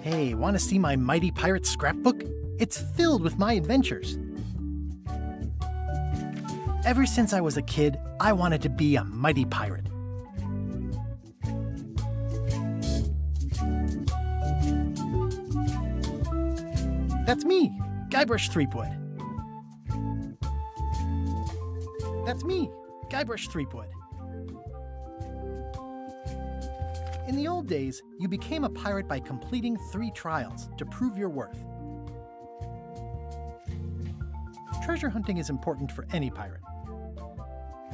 Hey, want to see my Mighty Pirate scrapbook? It's filled with my adventures. Ever since I was a kid, I wanted to be a mighty pirate. That's me, Guybrush Threepwood. That's me, Guybrush Threepwood. In the old days, you became a pirate by completing 3 trials to prove your worth. Treasure hunting is important for any pirate.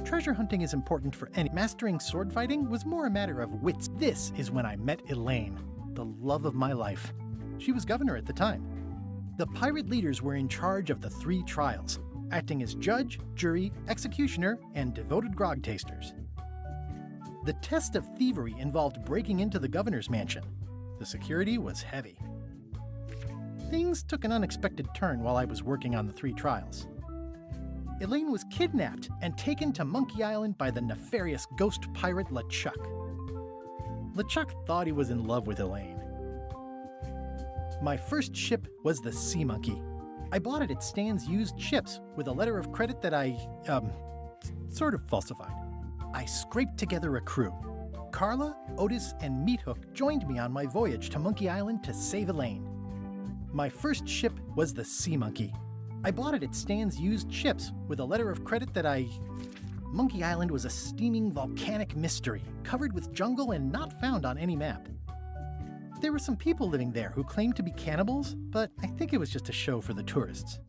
Treasure hunting is important for any. Mastering sword fighting was more a matter of wits. This is when I met Elaine, the love of my life. She was governor at the time. The pirate leaders were in charge of the 3 trials, acting as judge, jury, executioner, and devoted grog tasters. The test of thievery involved breaking into the governor's mansion. The security was heavy. Things took an unexpected turn while I was working on the 3 trials. Elaine was kidnapped and taken to Monkey Island by the nefarious ghost pirate LeChuck. LeChuck thought he was in love with Elaine. My first ship was the Sea Monkey. I bought it at Stan's used ships with a letter of credit that I, sort of falsified. I scraped together a crew. Carla, Otis, and Meathook joined me on my voyage to Monkey Island to save Elaine. My first ship was the Sea Monkey. I bought it at Stan's used ships with a letter of credit that I... Monkey Island was a steaming volcanic mystery, covered with jungle and not found on any map. There were some people living there who claimed to be cannibals, but I think it was just a show for the tourists.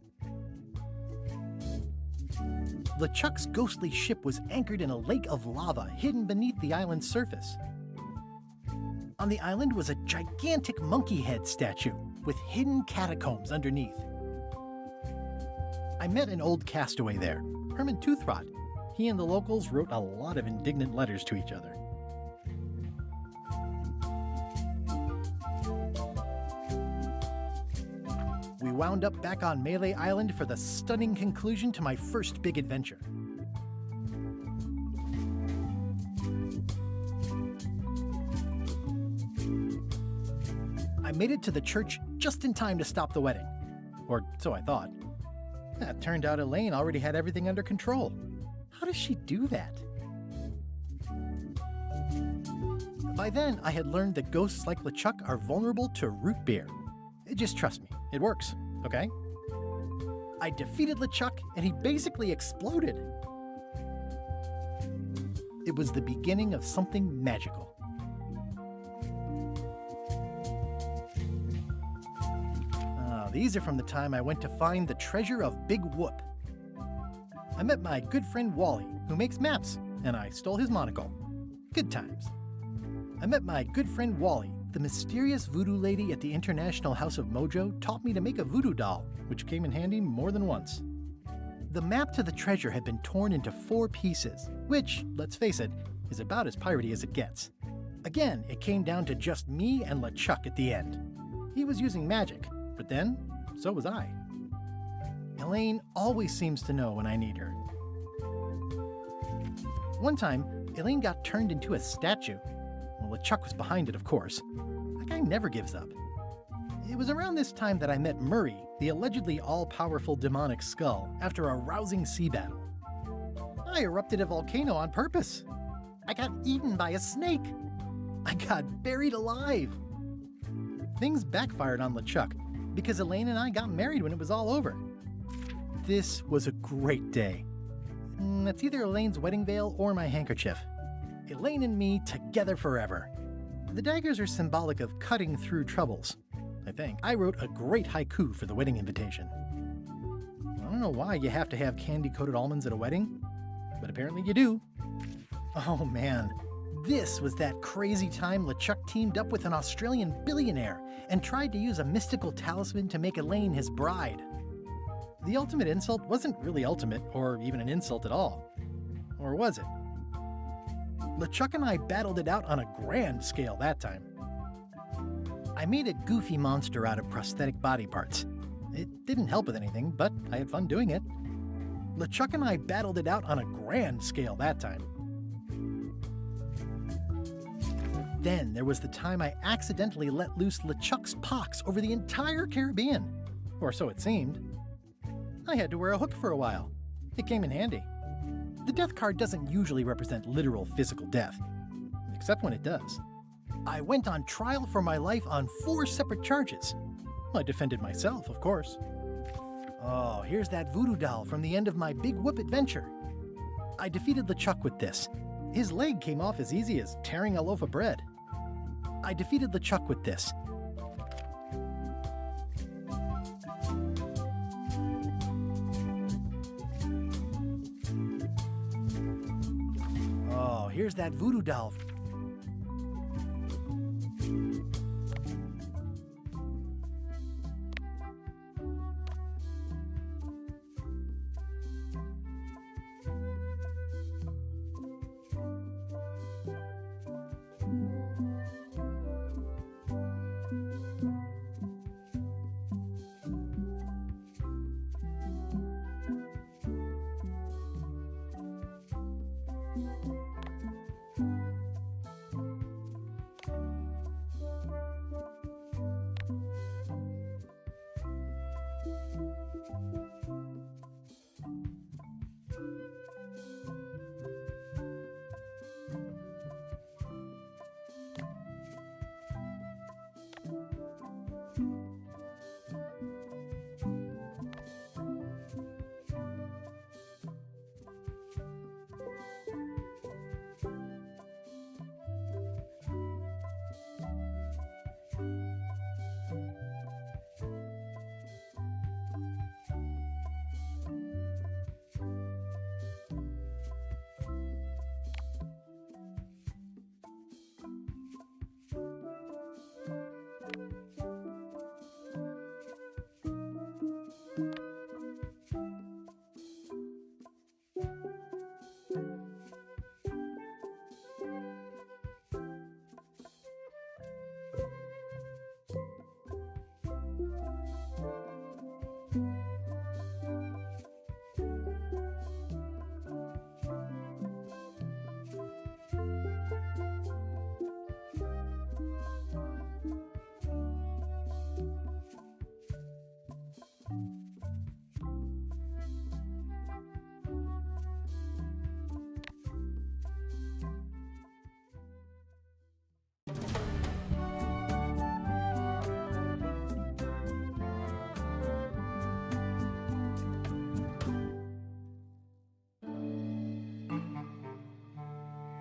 LeChuck's ghostly ship was anchored in a lake of lava hidden beneath the island's surface. On the island was a gigantic monkey head statue with hidden catacombs underneath. I met an old castaway there, Herman Toothrot. He and the locals wrote a lot of indignant letters to each other. We wound up back on Melee Island for the stunning conclusion to my first big adventure. I made it to the church just in time to stop the wedding. Or so I thought. It turned out Elaine already had everything under control. How does she do that? By then, I had learned that ghosts like LeChuck are vulnerable to root beer. Just trust me, it works, okay? I defeated LeChuck, and he basically exploded. It was the beginning of something magical. These are from the time I went to find the treasure of Big Whoop. I met my good friend Wally, who makes maps, and I stole his monocle. Good times. I met my good friend Wally. The mysterious voodoo lady at the International House of Mojo taught me to make a voodoo doll, which came in handy more than once. The map to the treasure had been torn into 4 pieces, which, let's face it, is about as piratey as it gets. Again, it came down to just me and LeChuck at the end. He was using magic, but then, so was I. Elaine always seems to know when I need her. One time, Elaine got turned into a statue. Well, LeChuck was behind it, of course. That guy never gives up. It was around this time that I met Murray, the allegedly all-powerful demonic skull, after a rousing sea battle. I erupted a volcano on purpose. I got eaten by a snake. I got buried alive. Things backfired on LeChuck because Elaine and I got married when it was all over. This was a great day. It's either Elaine's wedding veil or my handkerchief. Elaine and me together forever. The daggers are symbolic of cutting through troubles, I think. I wrote a great haiku for the wedding invitation. I don't know why you have to have candy-coated almonds at a wedding, but apparently you do. Oh man, this was that crazy time LeChuck teamed up with an Australian billionaire and tried to use a mystical talisman to make Elaine his bride. The ultimate insult wasn't really ultimate, or even an insult at all. Or was it? LeChuck and I battled it out on a grand scale that time. I made a goofy monster out of prosthetic body parts. It didn't help with anything, but I had fun doing it. LeChuck and I battled it out on a grand scale that time. Then there was the time I accidentally let loose LeChuck's pox over the entire Caribbean. Or so it seemed. I had to wear a hook for a while. It came in handy. The death card doesn't usually represent literal physical death, except when it does. I went on trial for my life on 4 separate charges. I defended myself, of course. Oh, here's that voodoo doll from the end of my Big Whoop adventure. I defeated LeChuck with this. His leg came off as easy as tearing a loaf of bread. I defeated LeChuck with this. Oh, here's that voodoo doll.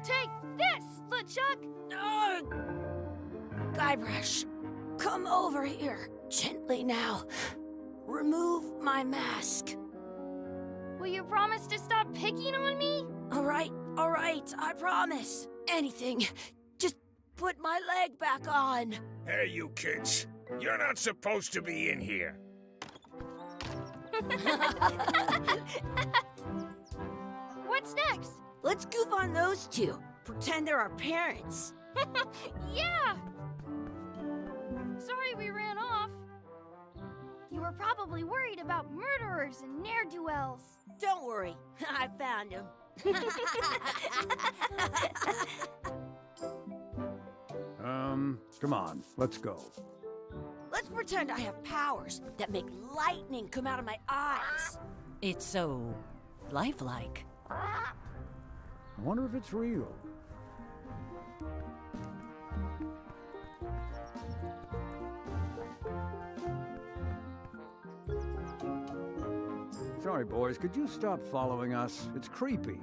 Take this, LeChuck! Guybrush, come over here. Gently now. Remove my mask. Will you promise to stop picking on me? All right, I promise. Anything. Just put my leg back on. Hey, you kids. You're not supposed to be in here. What's next? Let's goof on those two. Pretend they're our parents. Yeah! Sorry we ran off. You were probably worried about murderers and ne'er-do-wells. Don't worry, I found him. Come on, let's go. Let's pretend I have powers that make lightning come out of my eyes. It's so lifelike. I wonder if it's real. Sorry, boys, could you stop following us? It's creepy.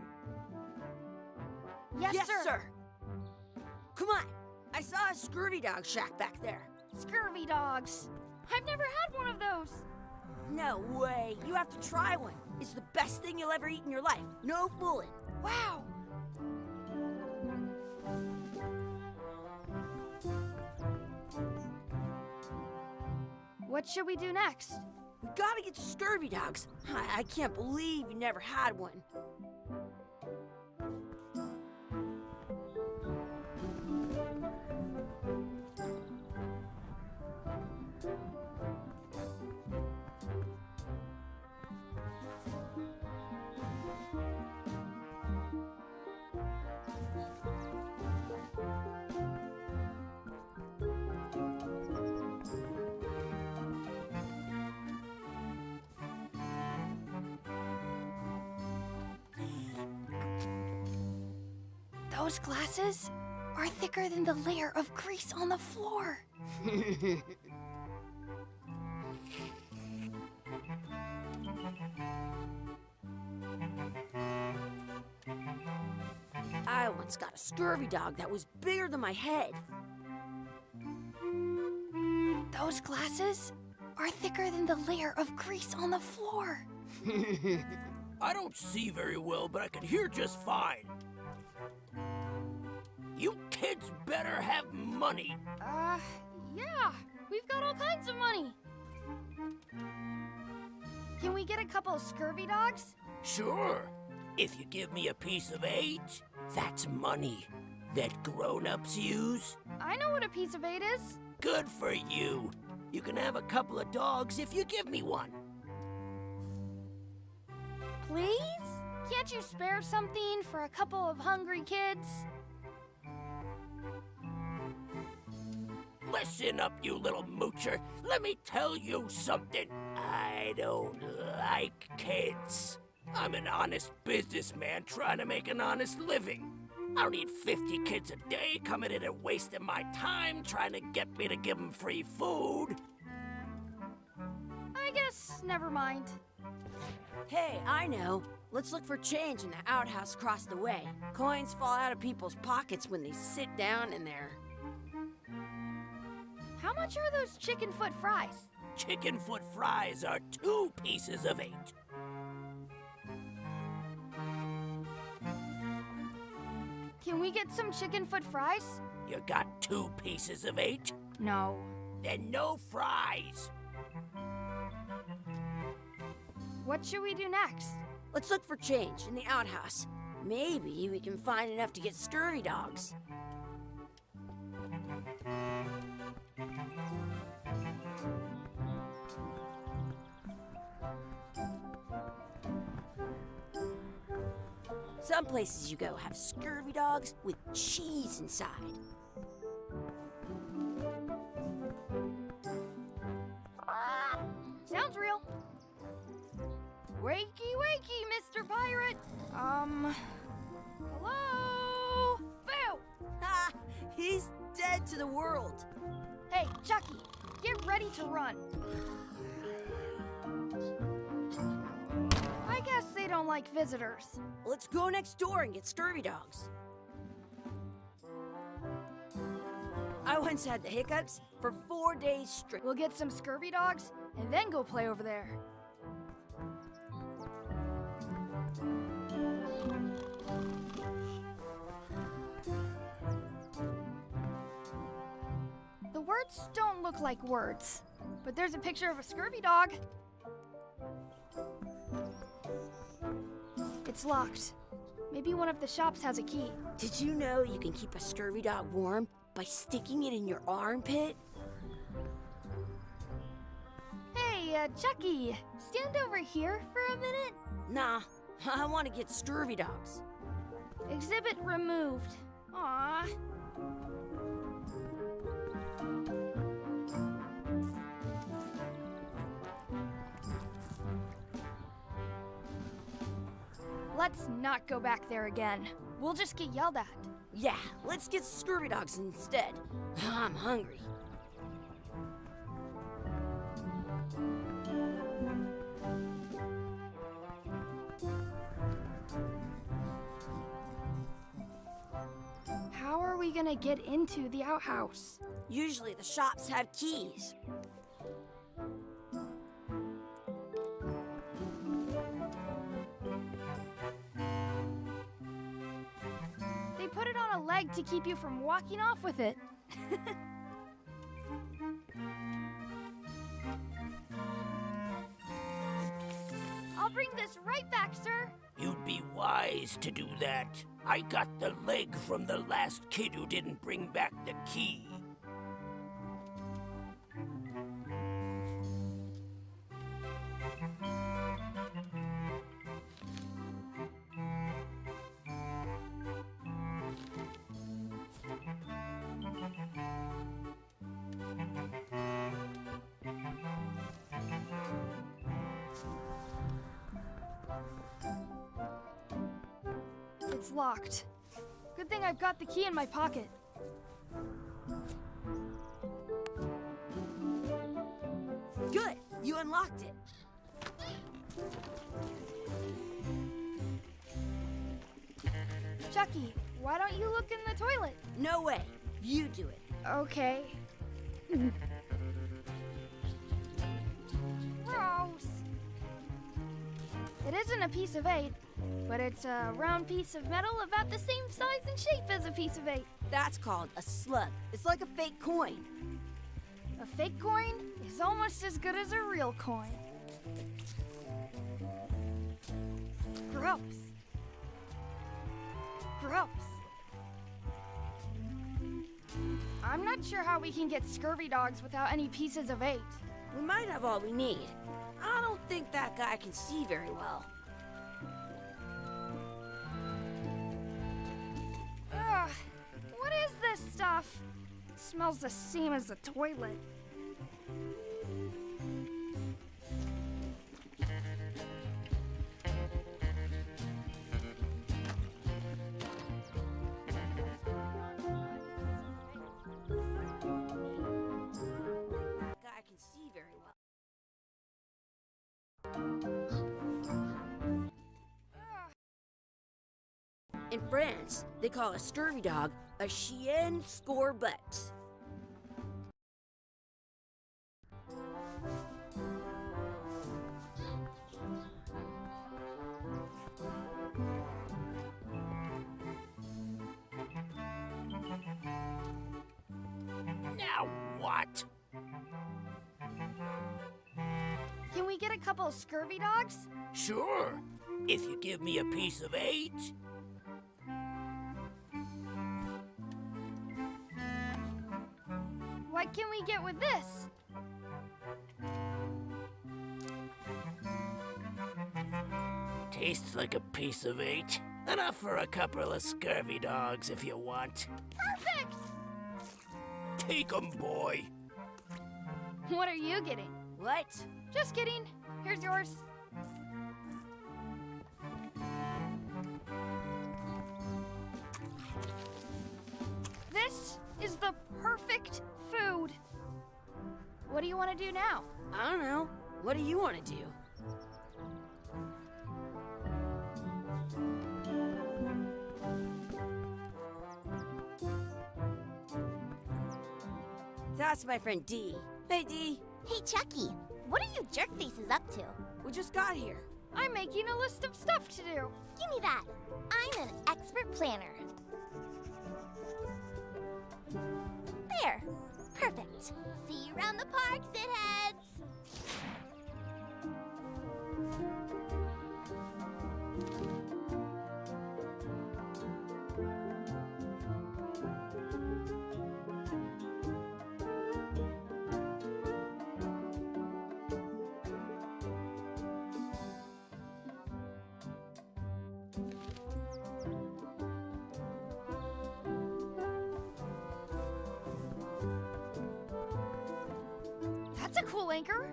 Yes, sir. Come on. I saw a scurvy dog shack back there. Scurvy dogs. I've never had one of those. No way. You have to try one. It's the best thing you'll ever eat in your life. No fooling. Wow. What should we do next? We gotta get to scurvy dogs. I can't believe you never had one. Those glasses are thicker than the layer of grease on the floor. I once got a scurvy dog that was bigger than my head. Those glasses are thicker than the layer of grease on the floor. I don't see very well, but I can hear just fine. You kids better have money. Yeah, we've got all kinds of money. Can we get a couple of scurvy dogs? Sure. If you give me a piece of 8, that's money that grown-ups use. I know what a piece of 8 is. Good for you. You can have a couple of dogs if you give me one. Please? Can't you spare something for a couple of hungry kids? Listen up, you little moocher. Let me tell you something. I don't like kids. I'm an honest businessman trying to make an honest living. I don't need 50 kids a day coming in and wasting my time trying to get me to give them free food. I guess never mind. Hey, I know. Let's look for change in the outhouse across the way. Coins fall out of people's pockets when they sit down in there. How much are those chicken foot fries? Chicken foot fries are 2 pieces of 8. Can we get some chicken foot fries? You got 2 pieces of 8? No. Then no fries. What should we do next? Let's look for change in the outhouse. Maybe we can find enough to get scurvy dogs. Some places you go have scurvy dogs with cheese inside. Sounds real. Wakey, wakey, Mr. Pirate. Hello? Boo! Ha! He's dead to the world. Hey, Chucky, get ready to run. I guess they don't like visitors. Let's go next door and get scurvy dogs. I once had the hiccups for 4 days straight. We'll get some scurvy dogs and then go play over there. The words don't look like words, but there's a picture of a scurvy dog. It's locked. Maybe one of the shops has a key. Did you know you can keep a scurvy dog warm by sticking it in your armpit? Hey, Chucky, stand over here for a minute. Nah, I want to get scurvy dogs. Exhibit removed. Aww. Let's not go back there again. We'll just get yelled at. Yeah, let's get scurvy dogs instead. I'm hungry. How are we gonna get into the outhouse? Usually the shops have keys. They put it on a leg to keep you from walking off with it. I'll bring this right back, sir. You'd be wise to do that. I got the leg from the last kid who didn't bring back the key. It's locked. Good thing I've got the key in my pocket. Good, you unlocked it. Chucky, why don't you look in the toilet? No way, you do it. Okay. Gross. It isn't a piece of 8, but it's a round piece of metal about the same size and shape as a piece of 8. That's called a slug. It's like a fake coin. A fake coin is almost as good as a real coin. Gross. Gross. I'm not sure how we can get scurvy dogs without any pieces of 8. We might have all we need. I don't think that guy can see very well. Ugh, what is this stuff? It smells the same as the toilet. That guy can see very well. In France, they call a scurvy dog a chien scorbut. Now what? Can we get a couple of scurvy dogs? Sure, if you give me a piece of 8. What can we get with this? Tastes like a piece of 8. Enough for a couple of scurvy dogs if you want. Perfect! Take 'em, boy. What are you getting? What? Just kidding. Here's yours. This is the perfect food. What do you want to do now? I don't know. What do you want to do? That's my friend Dee. Hey, Dee. Hey, Chucky, what are you jerk faces up to? We just got here. I'm making a list of stuff to do. Give me that. I'm an expert planner. There. Perfect. See you around the park, shitheads. That's a cool anchor.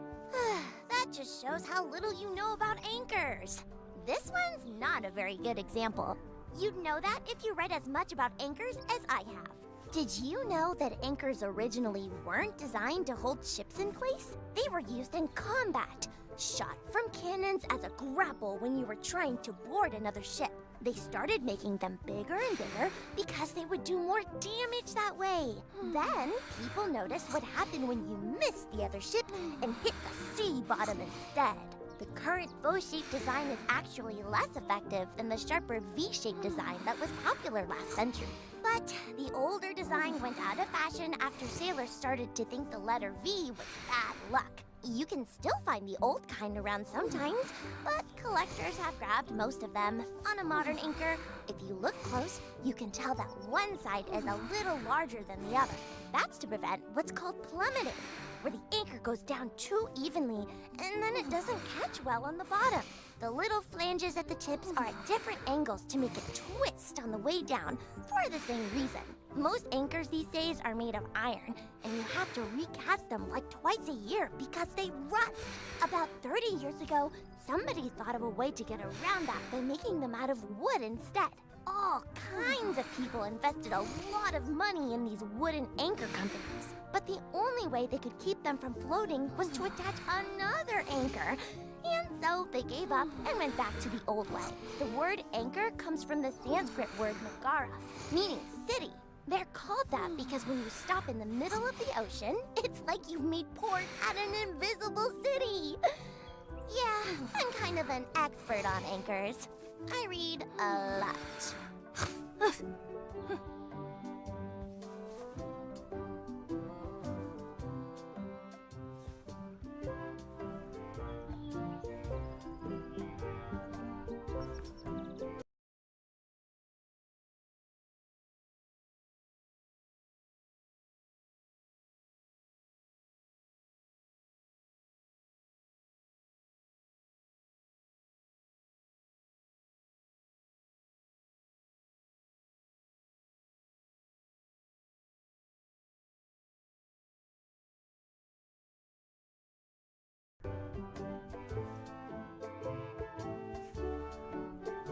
That just shows how little you know about anchors. This one's not a very good example. You'd know that if you read as much about anchors as I have. Did you know that anchors originally weren't designed to hold ships in place? They were used in combat, shot from cannons as a grapple when you were trying to board another ship. They started making them bigger and bigger because they would do more damage that way. Then, people noticed what happened when you missed the other ship and hit the sea bottom instead. The current bow-shaped design is actually less effective than the sharper V-shaped design that was popular last century. But the older design went out of fashion after sailors started to think the letter V was bad luck. You can still find the old kind around sometimes, but collectors have grabbed most of them. On a modern anchor, if you look close, you can tell that one side is a little larger than the other. That's to prevent what's called plummeting, where the anchor goes down too evenly and then it doesn't catch well on the bottom. The little flanges at the tips are at different angles to make it twist on the way down for the same reason. Most anchors these days are made of iron, and you have to recast them like twice a year because they rust. About 30 years ago, somebody thought of a way to get around that by making them out of wood instead. all kinds of people invested a lot of money in these wooden anchor companies. But the only way they could keep them from floating was to attach another anchor. And so they gave up and went back to the old way. The word anchor comes from the Sanskrit word nagara, meaning city. They're called that because when you stop in the middle of the ocean, it's like you've made port at an invisible city. Yeah, I'm kind of an expert on anchors. I read a lot.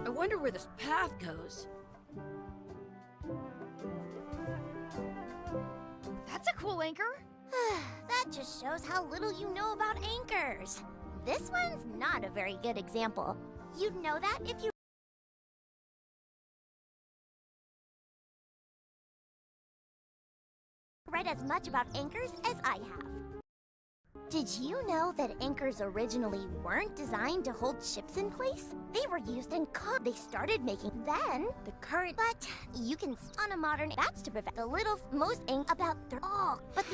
I wonder where this path goes. That's a cool anchor. That just shows how little you know about anchors. This one's not a very good example. You'd know that if you read as much about anchors as I have. Did you know that anchors originally weren't designed to hold ships in place? They were used in they started making then the current, but you can on a modern that's to prevent the little most about their all. But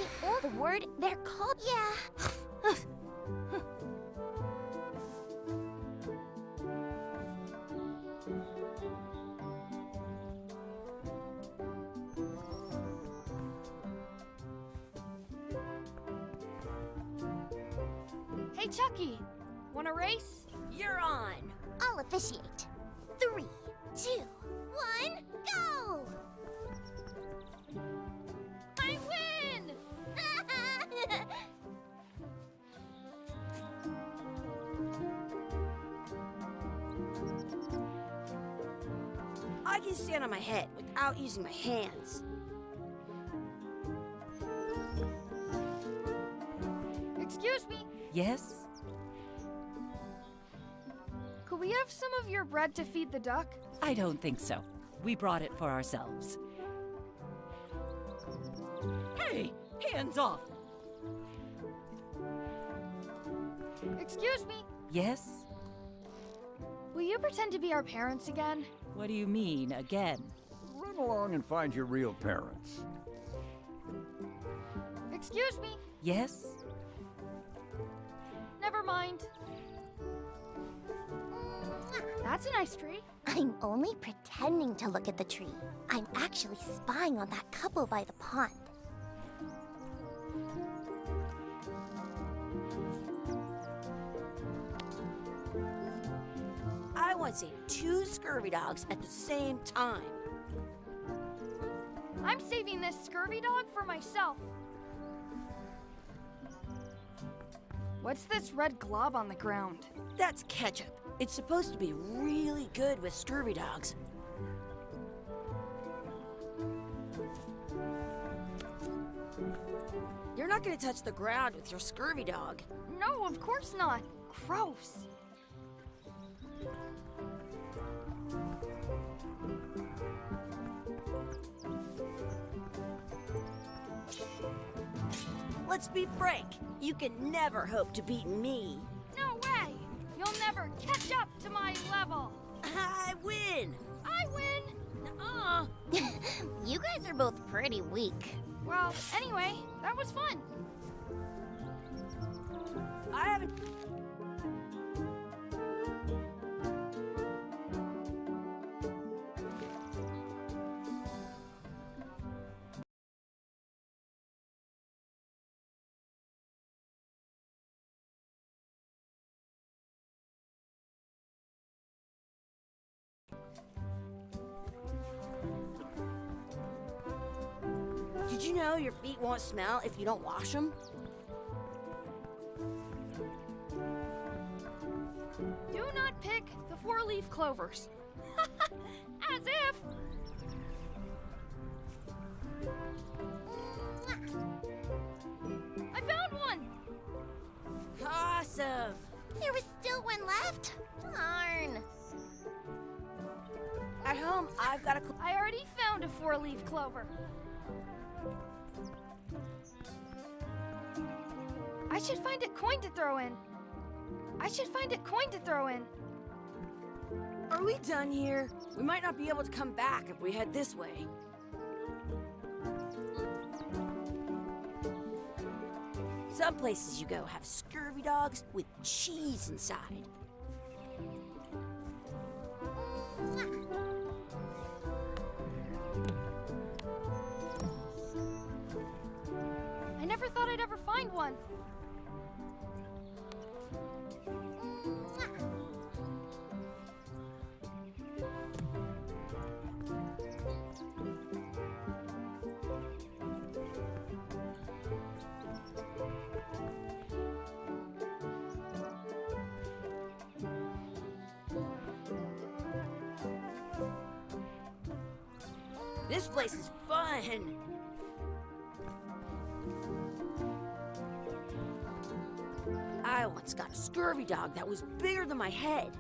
the word they're called yeah. Hey, Chucky, want a race? You're on. I'll officiate. 3, 2, 1, go! I win! I can stand on my head without using my hands. Excuse me, Yes? could we have some of your bread to feed the duck? I don't think so. We brought it for ourselves. Hey! Hands off! Excuse me, Yes? will you pretend to be our parents again? What do you mean, again? Run along and find your real parents. Excuse me, Yes? never mind. That's a nice tree. I'm only pretending to look at the tree. I'm actually spying on that couple by the pond. I once ate 2 scurvy dogs at the same time. I'm saving this scurvy dog for myself. What's this red glob on the ground? That's ketchup. It's supposed to be really good with scurvy dogs. You're not gonna touch the ground with your scurvy dog. No, of course not. Gross. Let's be frank. You can never hope to beat me. No way! You'll never catch up to my level. I win. I win. Nuh-uh. You guys are both pretty weak. Well, anyway, that was fun. I haven't. Did you know your feet won't smell if you don't wash them? Do not pick the 4-leaf clovers. As if. I found one. Awesome! There was still one left. Darn. At home, I've got a I already found a 4-leaf clover. I should find a coin to throw in. Are we done here? We might not be able to come back if we head this way. Some places you go have scurvy dogs with cheese inside. I never thought I'd ever find one. This place is fun. I once got a scurvy dog that was bigger than my head.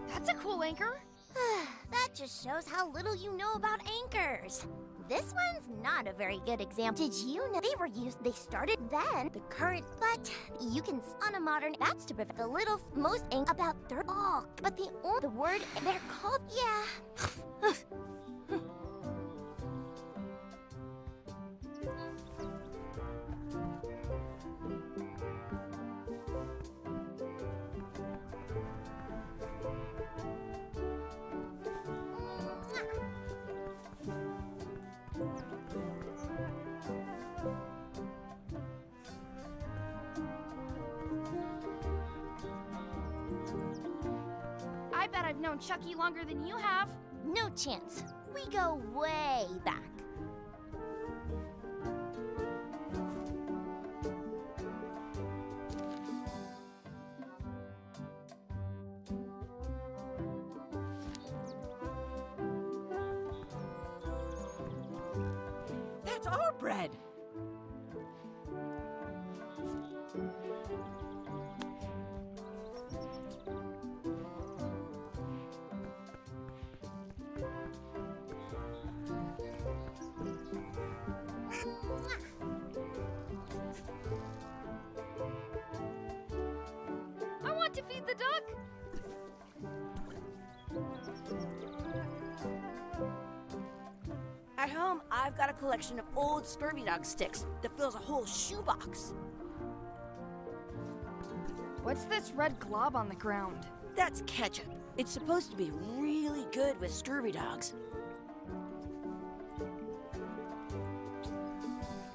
That's a cool anchor. That just shows how little you know about anchors. This one's not a very good example. Did you know they started then, the current, but you can on a modern, that's to prevent the little, most about third all. But the word, they're called, yeah. I bet I've known Chucky longer than you have. No chance. We go way back. That's our bread. I want to feed the duck. At home, I've got a collection of old scurvy dog sticks that fills a whole shoebox. What's this red glob on the ground? That's ketchup. It's supposed to be really good with scurvy dogs.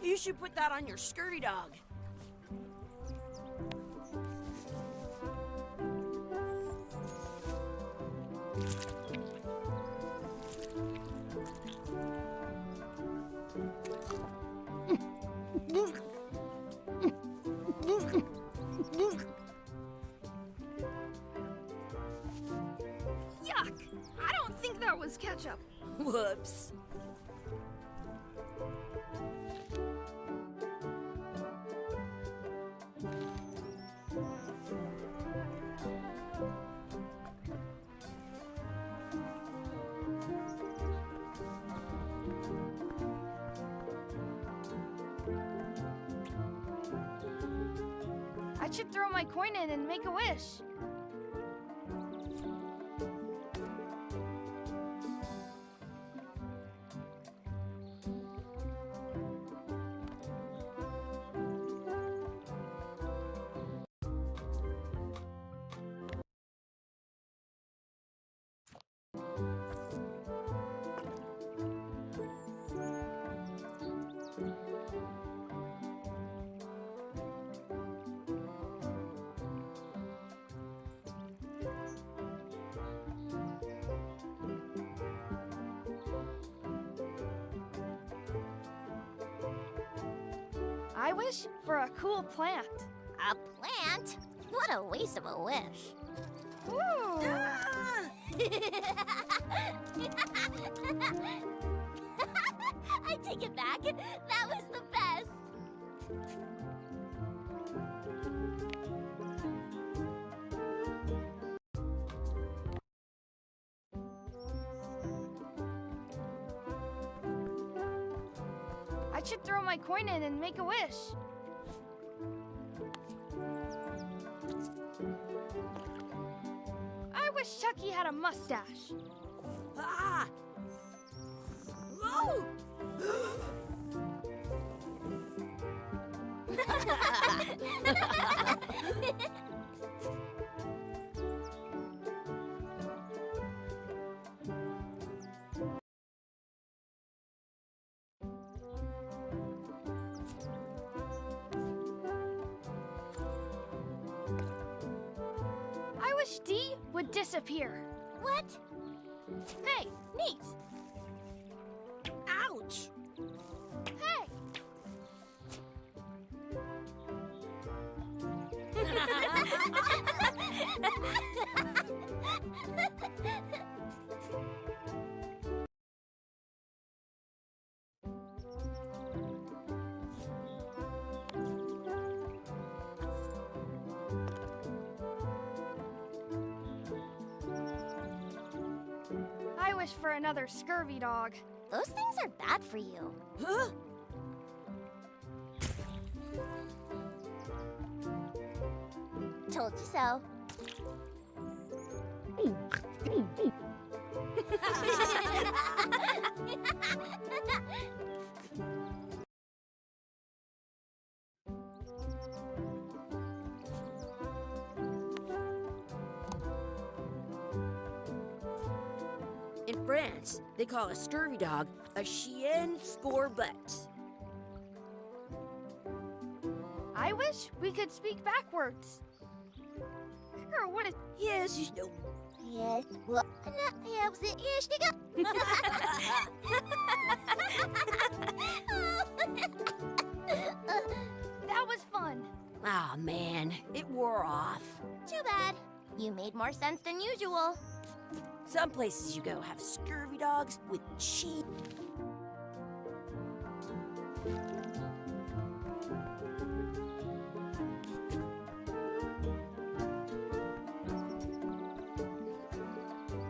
You should put that on your scurvy dog. Yuck! I don't think that was ketchup. Whoops. I should throw my coin in and make a wish. I wish for a cool plant. A plant? can't. What a waste of a wish. Ooh. I take it back. That was the best. I should throw my coin in and make a wish. I wish Chucky had a mustache. Ah! Whoa! I wish Dee would disappear. What? Hey, neat. Ouch! Hey. I wish for another scurvy dog. Those things are bad for you. Huh? Told you so. In France, they call a scurvy dog a chien scorbut. I wish we could speak backwards. Or what is... Yes, you know. Yes. Well, yeah, was it? Yes, you go. That was fun. Ah, man, it wore off. Too bad. You made more sense than usual. Some places you go have scurvy dogs with cheese.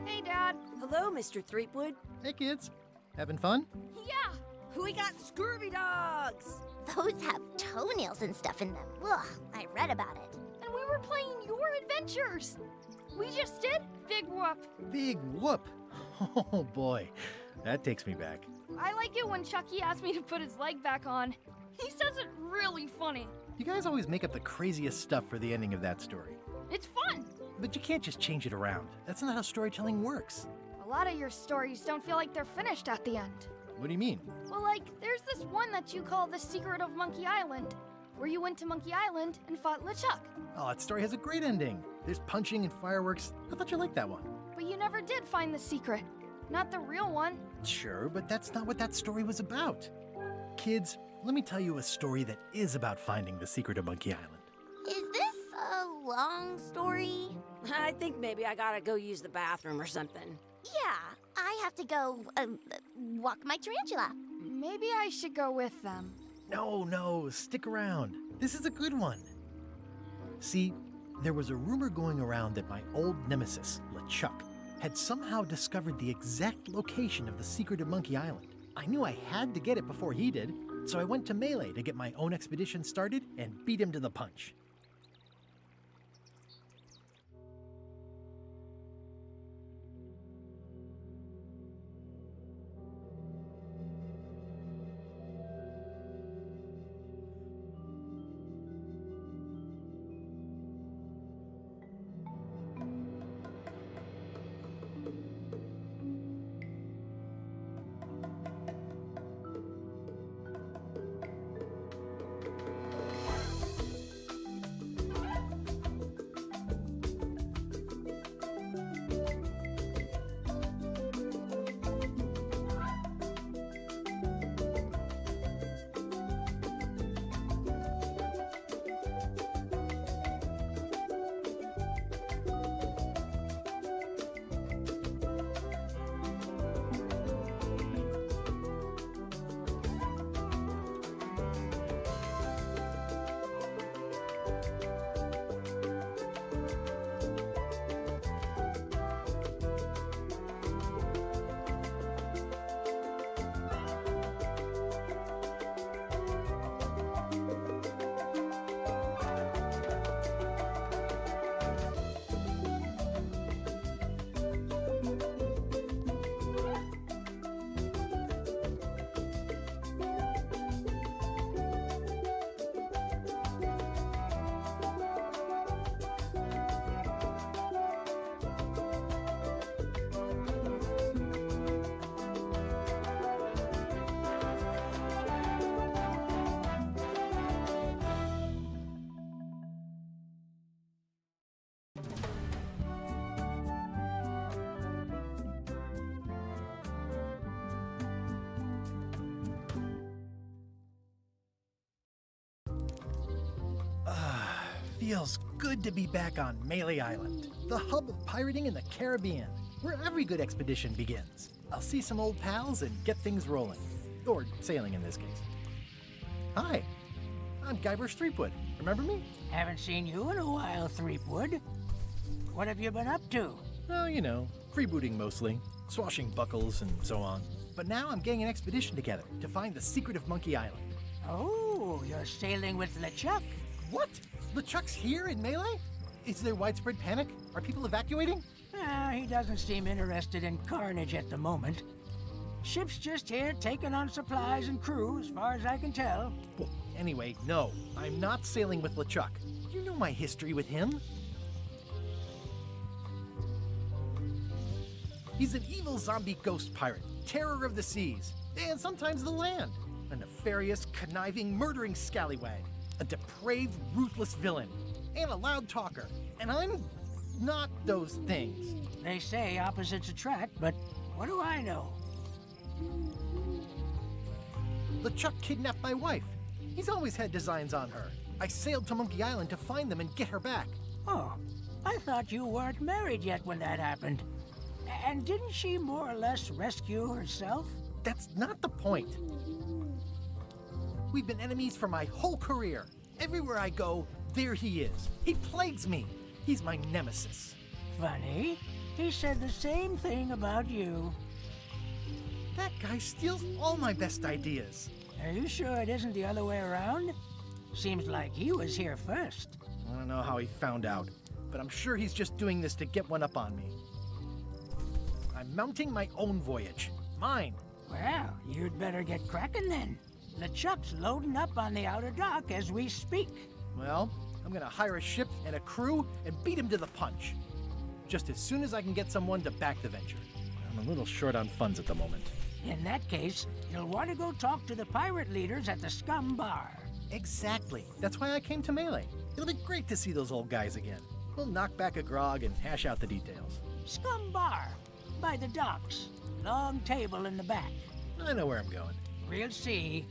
Hey, Dad. Hello, Mr. Threepwood. Hey, kids. Having fun? Yeah. We got scurvy dogs! Those have toenails and stuff in them. Ugh, I read about it. And we were playing your adventures. We just did Big Whoop. Big whoop. Oh, boy. That takes me back. I like it when Chucky asks me to put his leg back on. He says it really funny. You guys always make up the craziest stuff for the ending of that story. It's fun. But you can't just change it around. That's not how storytelling works. A lot of your stories don't feel like they're finished at the end. What do you mean? Well, like, there's this one that you call The Secret of Monkey Island, where you went to Monkey Island and fought LeChuck. Oh, that story has a great ending. There's punching and fireworks. I thought you liked that one. But you never did find the secret. Not the real one. Sure, but that's not what that story was about. Kids, let me tell you a story that is about finding the secret of Monkey Island. Is this a long story? I think maybe I gotta go use the bathroom or something. Yeah, I have to go walk my tarantula. Maybe I should go with them. No, stick around. This is a good one. See, there was a rumor going around that my old nemesis, LeChuck, had somehow discovered the exact location of the secret of Monkey Island. I knew I had to get it before he did, so I went to Melee to get my own expedition started and beat him to the punch. feels good to be back on Melee Island, the hub of pirating in the Caribbean, where every good expedition begins. I'll see some old pals and get things rolling. Or sailing in this case. Hi, I'm Guybrush Threepwood. Remember me? Haven't seen you in a while, Threepwood. What have you been up to? Oh, you know, freebooting mostly, swashing buckles and so on. But now I'm getting an expedition together to find the secret of Monkey Island. Oh, you're sailing with LeChuck? What? LeChuck's here in Melee? Is there widespread panic? Are people evacuating? He doesn't seem interested in carnage at the moment. Ship's just here taking on supplies and crew, as far as I can tell. Well, anyway, no, I'm not sailing with LeChuck. You know my history with him. He's an evil zombie ghost pirate, terror of the seas, and sometimes the land. A nefarious, conniving, murdering scallywag. A depraved, ruthless villain. And a loud talker. And I'm not those things. They say opposites attract, but what do I know? LeChuck kidnapped my wife. He's always had designs on her. I sailed to Monkey Island to find them and get her back. Oh, I thought you weren't married yet when that happened. And didn't she more or less rescue herself? That's not the point. We've been enemies for my whole career. Everywhere I go, there he is. He plagues me. He's my nemesis. Funny. He said the same thing about you. That guy steals all my best ideas. Are you sure it isn't the other way around? Seems like he was here first. I don't know how he found out, but I'm sure he's just doing this to get one up on me. I'm mounting my own voyage. Mine. Well, you'd better get cracking then. LeChuck's loading up on the outer dock as we speak. Well, I'm gonna hire a ship and a crew and beat him to the punch. Just as soon as I can get someone to back the venture. I'm a little short on funds at the moment. In that case, you'll want to go talk to the pirate leaders at the Scum Bar. Exactly. That's why I came to Melee. It'll be great to see those old guys again. We'll knock back a grog and hash out the details. Scum Bar, by the docks. Long table in the back. I know where I'm going. We'll see.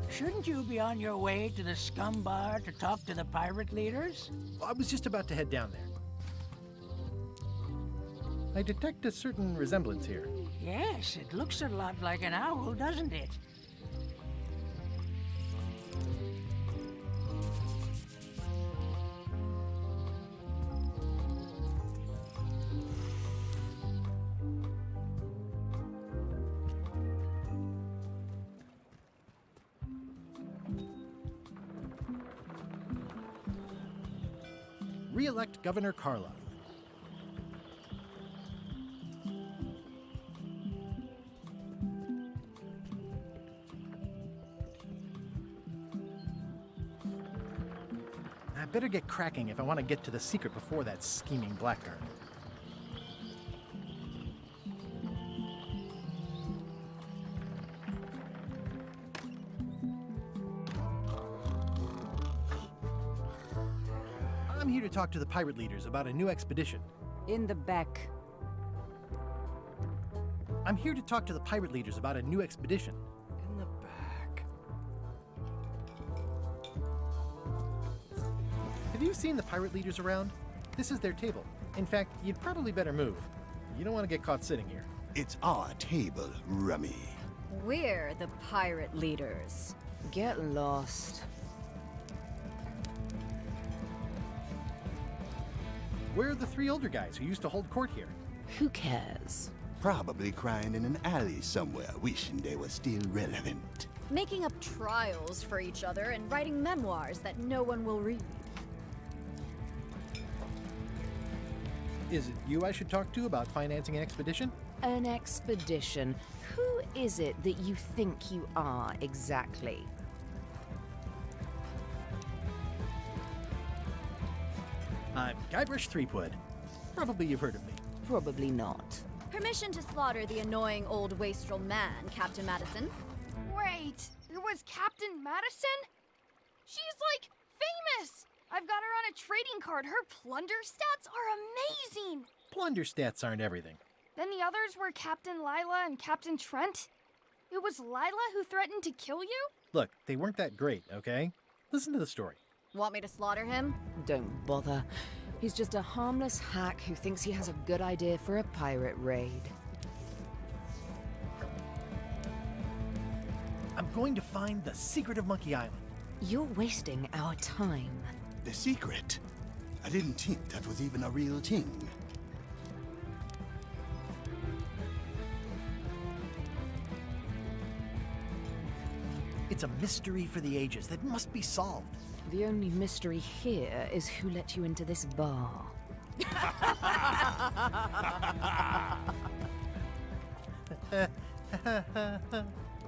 Shouldn't you be on your way to the Scum Bar to talk to the pirate leaders? I was just about to head down there. I detect a certain resemblance here. Yes, it looks a lot like an owl, doesn't it? Re-elect Governor Carla. I better get cracking if I want to get to the secret before that scheming blackguard. I'm here to talk to the pirate leaders about a new expedition. In the back. I'm here to talk to the pirate leaders about a new expedition. In the back. Have you seen the pirate leaders around? This is their table. In fact, you'd probably better move. You don't want to get caught sitting here. It's our table, Rummy. We're the pirate leaders. Get lost. Where are the three older guys who used to hold court here? Who cares? Probably crying in an alley somewhere, wishing they were still relevant. Making up trials for each other and writing memoirs that no one will read. Is it you I should talk to about financing an expedition? An expedition? Who is it that you think you are exactly? I'm Guybrush Threepwood. Probably you've heard of me. Probably not. Permission to slaughter the annoying old wastrel man, Captain Madison. Wait, it was Captain Madison? She's like famous! I've got her on a trading card. Her plunder stats are amazing! Plunder stats aren't everything. Then the others were Captain Lila and Captain Trent? It was Lila who threatened to kill you? Look, they weren't that great, okay? Listen to the story. Want me to slaughter him? Don't bother. He's just a harmless hack who thinks he has a good idea for a pirate raid. I'm going to find the secret of Monkey Island. You're wasting our time. The secret? I didn't think that was even a real thing. It's a mystery for the ages that must be solved. The only mystery here is who let you into this bar.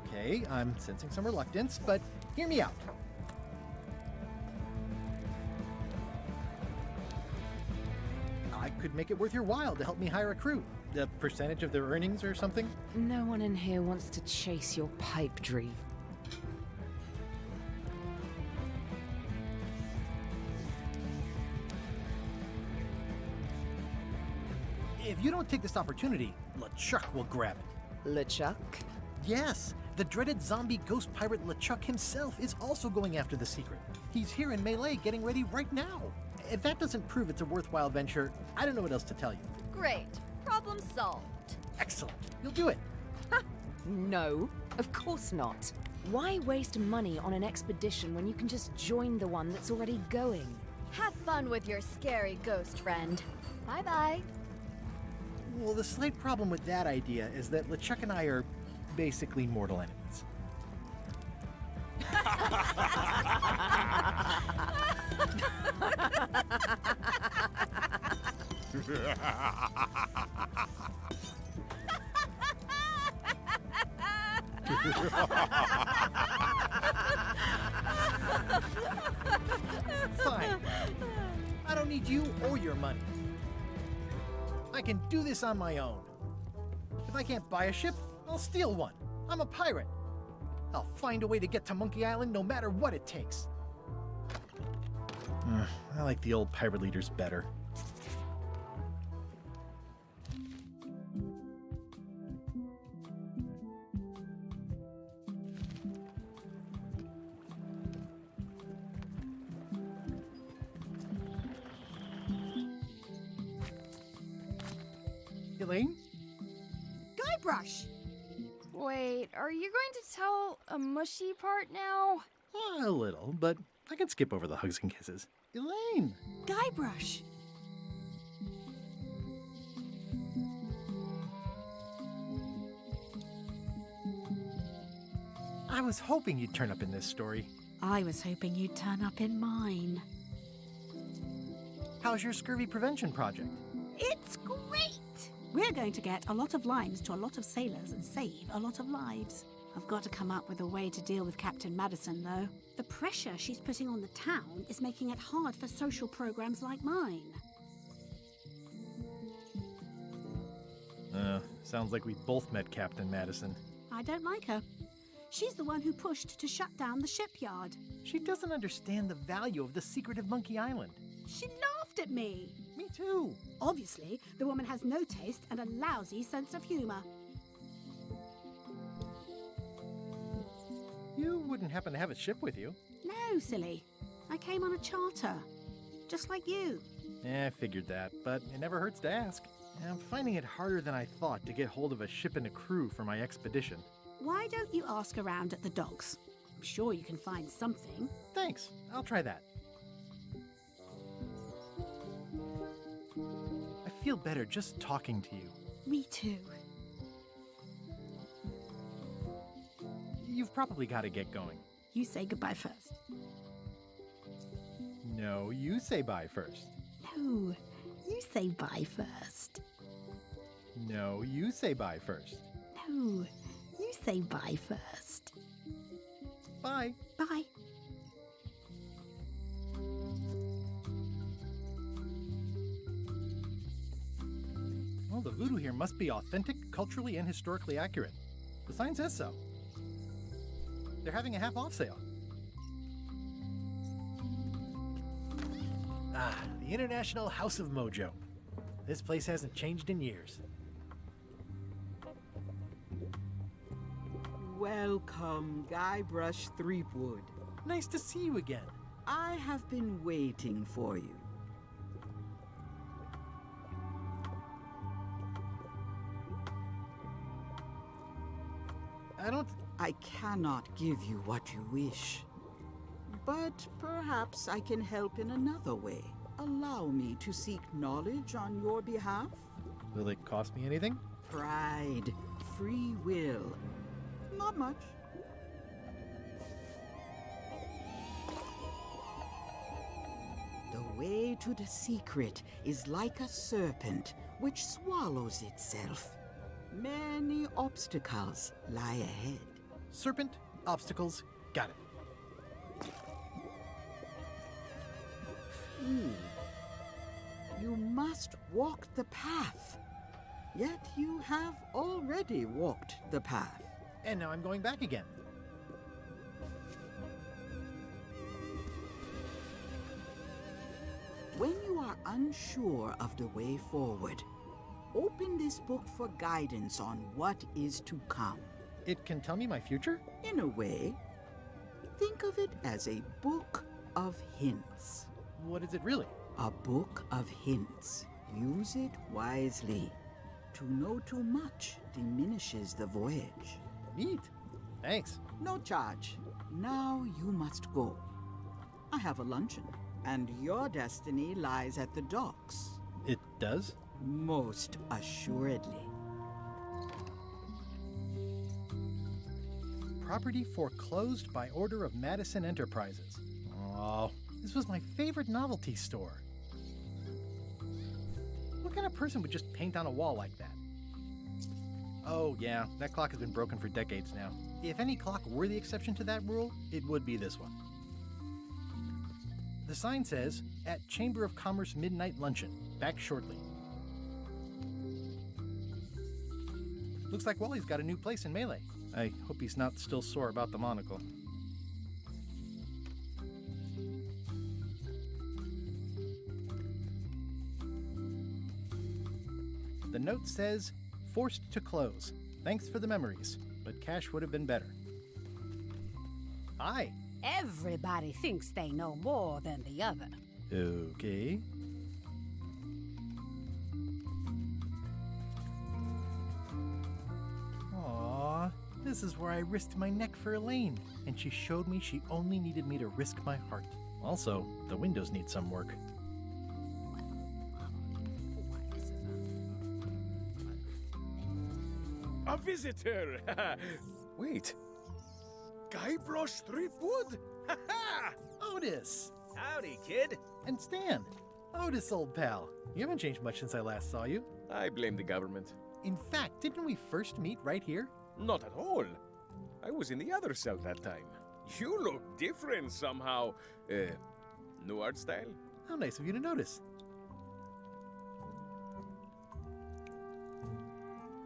Okay, I'm sensing some reluctance, but hear me out. I could make it worth your while to help me hire a crew. A percentage of their earnings or something? No one in here wants to chase your pipe dream. If you don't take this opportunity, LeChuck will grab it. LeChuck? Yes, the dreaded zombie ghost pirate LeChuck himself is also going after the secret. He's here in Melee getting ready right now. If that doesn't prove it's a worthwhile venture, I don't know what else to tell you. Great. Problem solved. Excellent. You'll do it. No, of course not. Why waste money on an expedition when you can just join the one that's already going? Have fun with your scary ghost friend. Bye-bye. Well, the slight problem with that idea is that LeChuck and I are basically mortal enemies. Fine. I don't need you or your money. I can do this on my own. If I can't buy a ship, I'll steal one. I'm a pirate. I'll find a way to get to Monkey Island no matter what it takes. I like the old pirate leaders better. Elaine? Guybrush! Wait, are you going to tell a mushy part now? A little, but I can skip over the hugs and kisses. Elaine! Guybrush! I was hoping you'd turn up in this story. I was hoping you'd turn up in mine. How's your scurvy prevention project? It's great! We're going to get a lot of lines to a lot of sailors and save a lot of lives. I've got to come up with a way to deal with Captain Madison, though. The pressure she's putting on the town is making it hard for social programs like mine. Sounds like we both met Captain Madison. I don't like her. She's the one who pushed to shut down the shipyard. She doesn't understand the value of the secret of Monkey Island. She laughed at me. Me too. Obviously, the woman has no taste and a lousy sense of humor. You wouldn't happen to have a ship with you? No, silly. I came on a charter. Just like you. I figured that, but it never hurts to ask. I'm finding it harder than I thought to get hold of a ship and a crew for my expedition. Why don't you ask around at the docks? I'm sure you can find something. Thanks. I'll try that. I feel better just talking to you. Me too. You've probably got to get going. You say goodbye first. No, you say bye first. No, you say bye first. No, you say bye first. No, you say bye first. Bye. Bye. Well, the voodoo here must be authentic, culturally, and historically accurate. The sign says so. They're having a half-off sale. The International House of Mojo. This place hasn't changed in years. Welcome, Guybrush Threepwood. Nice to see you again. I have been waiting for you. I cannot give you what you wish. But perhaps I can help in another way. Allow me to seek knowledge on your behalf? Will it cost me anything? Pride, free will. Not much. The way to the secret is like a serpent which swallows itself. Many obstacles lie ahead. Serpent, obstacles, got it. You must walk the path. Yet you have already walked the path. And now I'm going back again. When you are unsure of the way forward, open this book for guidance on what is to come. It can tell me my future? In a way. Think of it as a book of hints. What is it really? A book of hints. Use it wisely. To know too much diminishes the voyage. Neat. Thanks. No charge. Now you must go. I have a luncheon, and your destiny lies at the docks. It does? Most assuredly. Property foreclosed by order of Madison Enterprises. Oh, this was my favorite novelty store. What kind of person would just paint on a wall like that? Oh yeah, that clock has been broken for decades now. If any clock were the exception to that rule, it would be this one. The sign says, at Chamber of Commerce Midnight Luncheon, back shortly. Looks like Wally's got a new place in Melee. I hope he's not still sore about the monocle. The note says, forced to close. Thanks for the memories, but cash would have been better. Hi. Everybody thinks they know more than the other. Okay. Aww, this is where I risked my neck for Elaine, and she showed me she only needed me to risk my heart. Also, the windows need some work. A visitor! Wait. Guybrush Threepwood? Otis! Howdy, kid. And Stan. Otis, old pal. You haven't changed much since I last saw you. I blame the government. In fact, didn't we first meet right here? Not at all. I was in the other cell that time. You look different somehow. New art style? How nice of you to notice.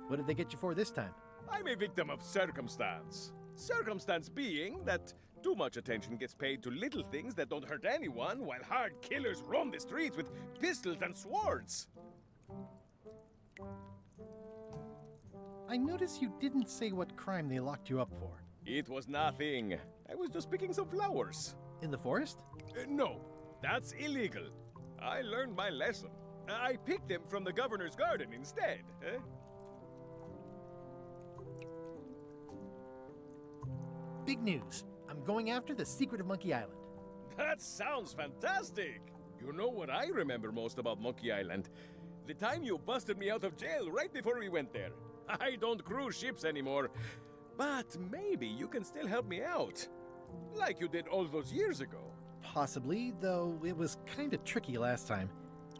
What did they get you for this time? I'm a victim of circumstance. Circumstance being that too much attention gets paid to little things that don't hurt anyone, while hard killers roam the streets with pistols and swords. I notice you didn't say what crime they locked you up for. It was nothing. I was just picking some flowers. In the forest? No, that's illegal. I learned my lesson. I picked them from the governor's garden instead. Big news. I'm going after the secret of Monkey Island. That sounds fantastic! You know what I remember most about Monkey Island? The time you busted me out of jail right before we went there. I don't cruise ships anymore, but maybe you can still help me out. Like you did all those years ago. Possibly, though it was kind of tricky last time,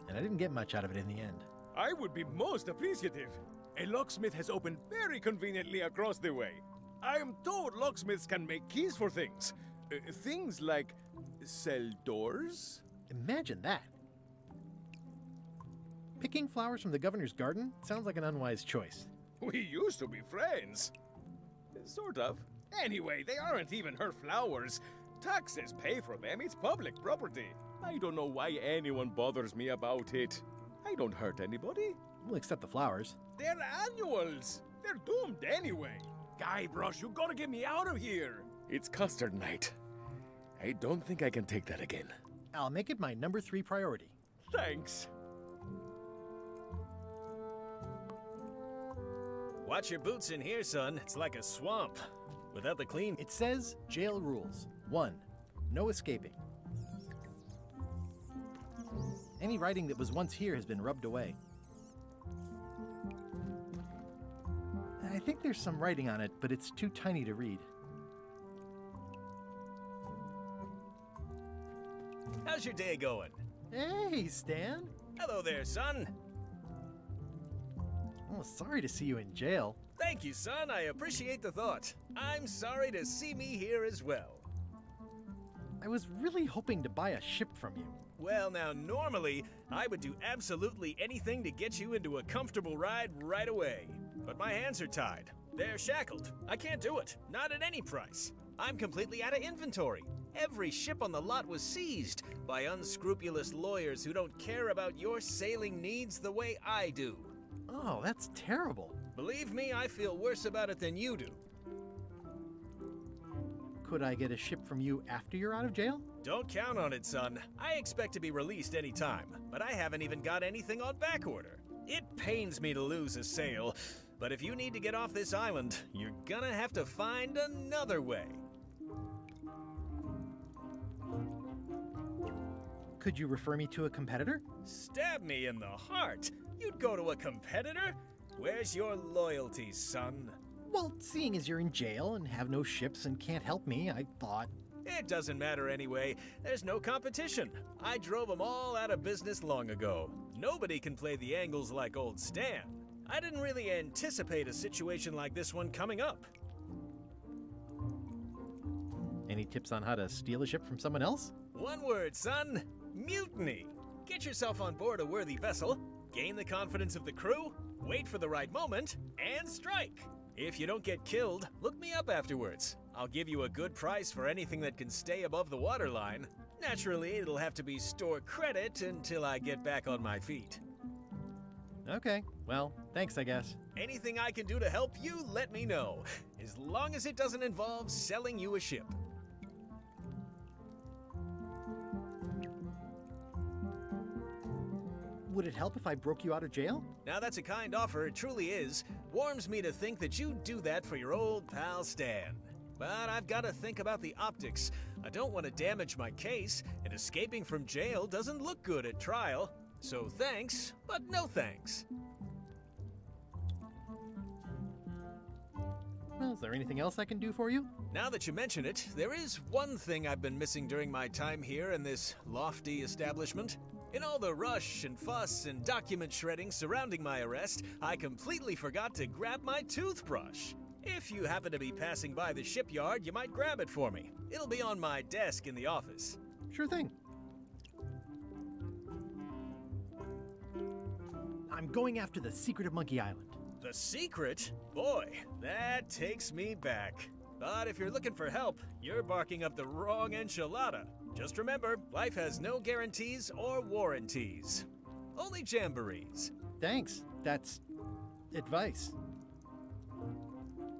and I didn't get much out of it in the end. I would be most appreciative. A locksmith has opened very conveniently across the way. I am told locksmiths can make keys for things. Things like cell doors? Imagine that. Picking flowers from the governor's garden sounds like an unwise choice. We used to be friends. Sort of. Anyway, they aren't even her flowers. Taxes pay for them. It's public property. I don't know why anyone bothers me about it. I don't hurt anybody. We'll accept the flowers. They're annuals. They're doomed anyway. Guybrush, you gotta get me out of here! It's custard night. I don't think I can take that again. I'll make it my number 3 priority. Thanks. Watch your boots in here, son. It's like a swamp. Without the clean... It says jail rules. 1. No escaping. Any writing that was once here has been rubbed away. I think there's some writing on it, but it's too tiny to read. How's your day going? Hey, Stan. Hello there, son. Oh, sorry to see you in jail. Thank you, son. I appreciate the thought. I'm sorry to see me here as well. I was really hoping to buy a ship from you. Well, now, normally, I would do absolutely anything to get you into a comfortable ride right away. But my hands are tied. They're shackled. I can't do it. Not at any price. I'm completely out of inventory. Every ship on the lot was seized by unscrupulous lawyers who don't care about your sailing needs the way I do. Oh, that's terrible. Believe me, I feel worse about it than you do. Could I get a ship from you after you're out of jail? Don't count on it, son. I expect to be released any time, but I haven't even got anything on back order. It pains me to lose a sail, but if you need to get off this island, you're gonna have to find another way. Could you refer me to a competitor? Stab me in the heart. You'd go to a competitor? Where's your loyalty, son? Well, seeing as you're in jail and have no ships and can't help me, I thought... It doesn't matter anyway. There's no competition. I drove them all out of business long ago. Nobody can play the angles like old Stan. I didn't really anticipate a situation like this one coming up. Any tips on how to steal a ship from someone else? One word, son. Mutiny. Get yourself on board a worthy vessel, gain the confidence of the crew, wait for the right moment, and strike. If you don't get killed, look me up afterwards. I'll give you a good price for anything that can stay above the waterline. Naturally, it'll have to be store credit until I get back on my feet. Okay, well, thanks, I guess. Anything I can do to help you, let me know. As long as it doesn't involve selling you a ship. Would it help if I broke you out of jail? Now that's a kind offer, it truly is. Warms me to think that you'd do that for your old pal Stan. But I've got to think about the optics. I don't want to damage my case, and escaping from jail doesn't look good at trial. So thanks, but no thanks. Well, is there anything else I can do for you? Now that you mention it, there is one thing I've been missing during my time here in this lofty establishment. In all the rush and fuss and document shredding surrounding my arrest, I completely forgot to grab my toothbrush. If you happen to be passing by the shipyard, you might grab it for me. It'll be on my desk in the office. Sure thing. I'm going after the secret of Monkey Island. The secret? Boy, that takes me back. But if you're looking for help, you're barking up the wrong enchilada. Just remember, life has no guarantees or warranties. Only jamborees. Thanks. That's advice.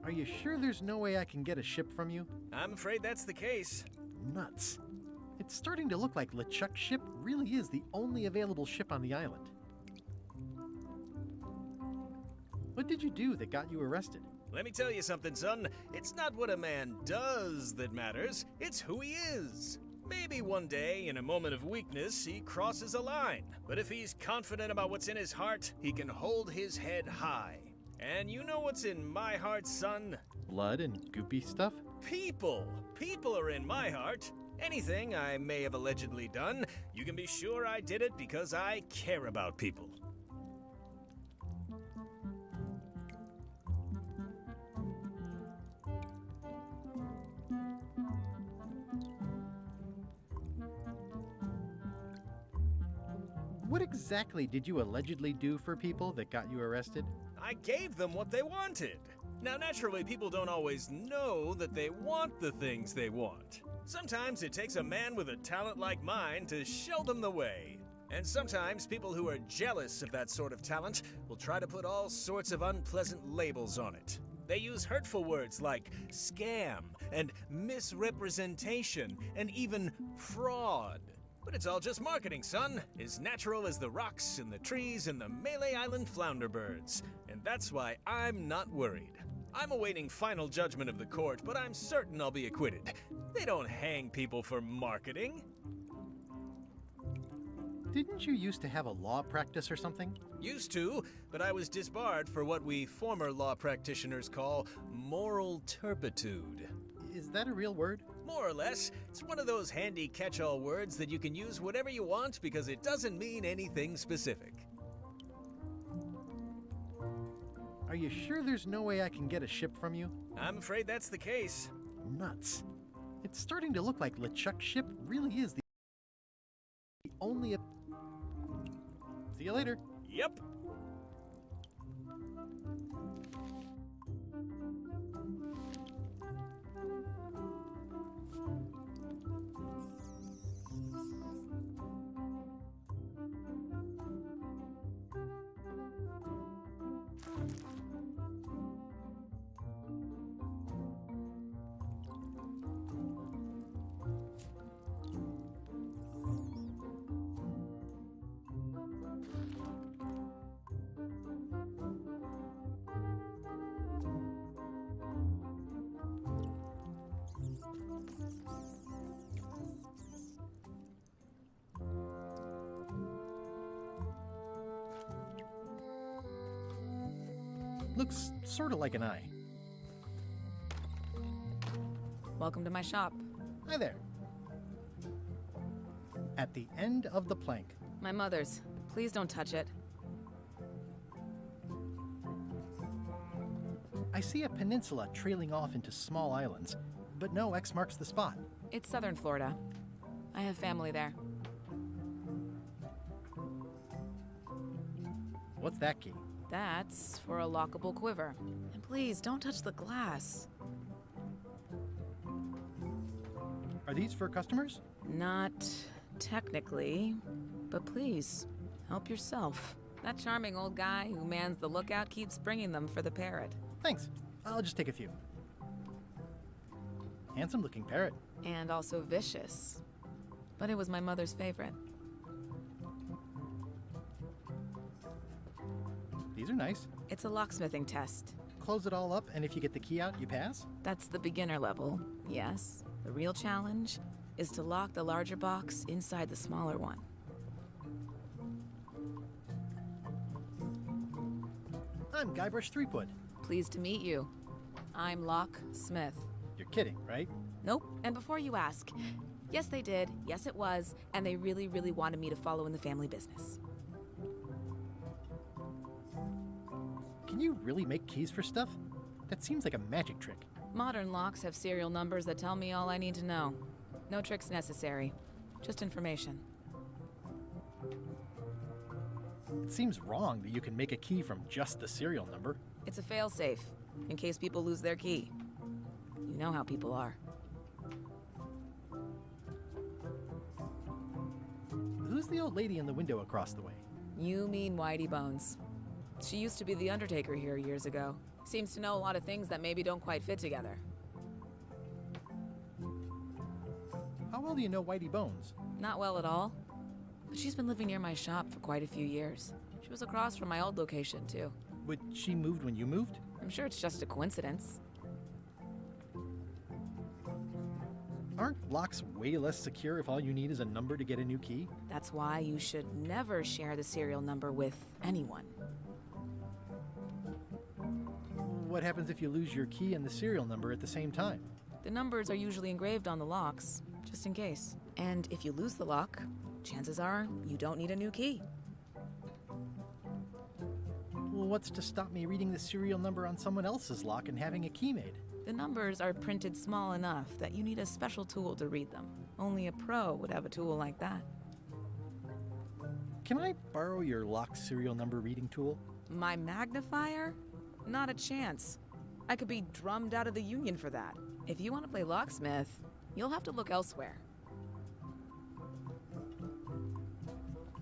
Are you sure there's no way I can get a ship from you? I'm afraid that's the case. Nuts. It's starting to look like LeChuck's ship really is the only available ship on the island. What did you do that got you arrested? Let me tell you something, son. It's not what a man does that matters, it's who he is. Maybe one day, in a moment of weakness, he crosses a line. But if he's confident about what's in his heart, he can hold his head high. And you know what's in my heart, son? Blood and goopy stuff? People. People are in my heart. Anything I may have allegedly done, you can be sure I did it because I care about people. What exactly did you allegedly do for people that got you arrested? I gave them what they wanted. Now, naturally, people don't always know that they want the things they want. Sometimes it takes a man with a talent like mine to show them the way. And sometimes people who are jealous of that sort of talent will try to put all sorts of unpleasant labels on it. They use hurtful words like scam and misrepresentation and even fraud. But it's all just marketing, son. As natural as the rocks and the trees and the Melee Island flounder birds. And that's why I'm not worried. I'm awaiting final judgment of the court, but I'm certain I'll be acquitted. They don't hang people for marketing. Didn't you used to have a law practice or something? Used to, but I was disbarred for what we former law practitioners call moral turpitude. Is that a real word? More or less. It's one of those handy catch-all words that you can use whatever you want because it doesn't mean anything specific. Are you sure there's no way I can get a ship from you? I'm afraid that's the case. Nuts. It's starting to look like LeChuck's ship really is the only... See you later. Yep. Looks sort of like an eye. Welcome to my shop. Hi there. At the end of the plank. My mother's. Please don't touch it. I see a peninsula trailing off into small islands, but no X marks the spot. It's southern Florida. I have family there. What's that key? That's for a lockable quiver. And please, don't touch the glass. Are these for customers? Not technically, but please, help yourself. That charming old guy who mans the lookout keeps bringing them for the parrot. Thanks. I'll just take a few. Handsome looking parrot. And also vicious. But it was my mother's favorite. These are nice. It's a locksmithing test. Close it all up, and if you get the key out, you pass? That's the beginner level, yes. The real challenge is to lock the larger box inside the smaller one. I'm Guybrush Threepwood. Pleased to meet you. I'm Lock Smith. You're kidding, right? Nope. And before you ask, yes they did, yes it was, and they really, really wanted me to follow in the family business. Can you really make keys for stuff? That seems like a magic trick. Modern locks have serial numbers that tell me all I need to know. No tricks necessary, just information. It seems wrong that you can make a key from just the serial number. It's a failsafe, in case people lose their key. You know how people are. Who's the old lady in the window across the way? You mean Whitey Bones. She used to be the Undertaker here years ago. Seems to know a lot of things that maybe don't quite fit together. How well do you know Whitey Bones? Not well at all. But she's been living near my shop for quite a few years. She was across from my old location, too. But she moved when you moved? I'm sure it's just a coincidence. Aren't locks way less secure if all you need is a number to get a new key? That's why you should never share the serial number with anyone. What happens if you lose your key and the serial number at the same time? The numbers are usually engraved on the locks, just in case. And if you lose the lock, chances are you don't need a new key. Well, what's to stop me reading the serial number on someone else's lock and having a key made? The numbers are printed small enough that you need a special tool to read them. Only a pro would have a tool like that. Can I borrow your lock serial number reading tool? My magnifier? Not a chance. I could be drummed out of the union for that. If you want to play locksmith, you'll have to look elsewhere.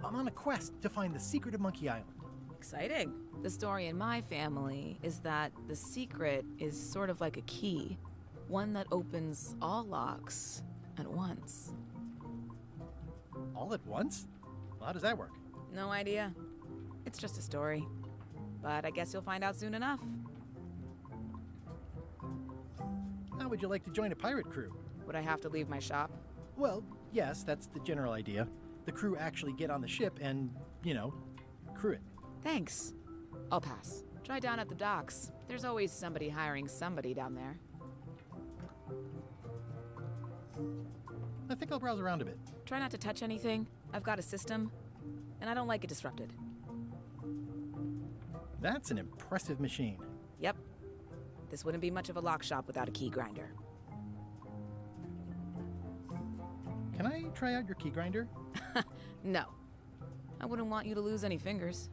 I'm on a quest to find the secret of Monkey Island. Exciting. The story in my family is that the secret is sort of like a key, one that opens all locks at once. All at once? Well, how does that work? No idea. It's just a story. But I guess you'll find out soon enough. How would you like to join a pirate crew? Would I have to leave my shop? Well, yes, that's the general idea. The crew actually get on the ship and, crew it. Thanks. I'll pass. Try down at the docks. There's always somebody hiring somebody down there. I think I'll browse around a bit. Try not to touch anything. I've got a system, and I don't like it disrupted. That's an impressive machine. Yep. This wouldn't be much of a lock shop without a key grinder. Can I try out your key grinder? No. I wouldn't want you to lose any fingers.